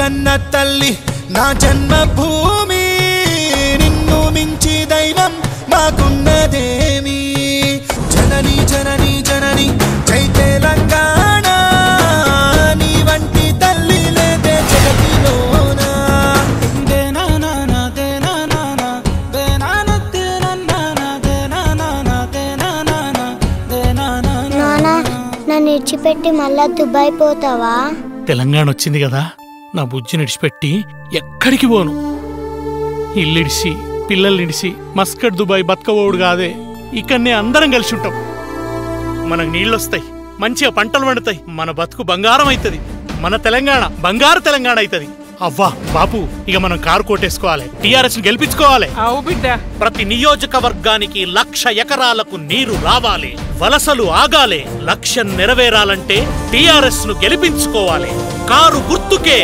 కన్న తల్లి నా జన్మభూమి నిన్ను మించి దైవం మాకున్నదేమి జనని జనని జనని జై తెలంగాణ నీ వంటి తల్లి లేదే జగతిలోన నన్ను ఇడిచిపెట్టి మళ్ళా దుబాయ్ పోతావా? తెలంగాణ వచ్చింది కదా, నా బుజ్జిని ఇడిచిపెట్టి ఎక్కడికి పోను. ఇల్లిడిసి పిల్లల్నిడిసి మస్కట్ దుబాయ్ బతకబోడు కాదే. ఇక్కడనే అందరం కలిసి ఉంటాం. మనకు నీళ్ళొస్తాయి, మంచిగా పంటలు పండుతాయి, మన బతుకు బంగారం అవుతుంది. మన తెలంగాణ బంగారు తెలంగాణ అవుతుంది. అవ్వా బాపు, ఇక మనం కారు కోటేసుకోవాలి, టీఆర్ఎస్ ను గెలిపించుకోవాలి. ప్రతి నియోజకవర్గానికి 1,00,000 ఎకరాలకు నీరు రావాలి, వలసలు ఆగాలి. లక్ష్యం నెరవేరాలంటే టీఆర్ఎస్ ను గెలిపించుకోవాలి. కారు గుర్తుకే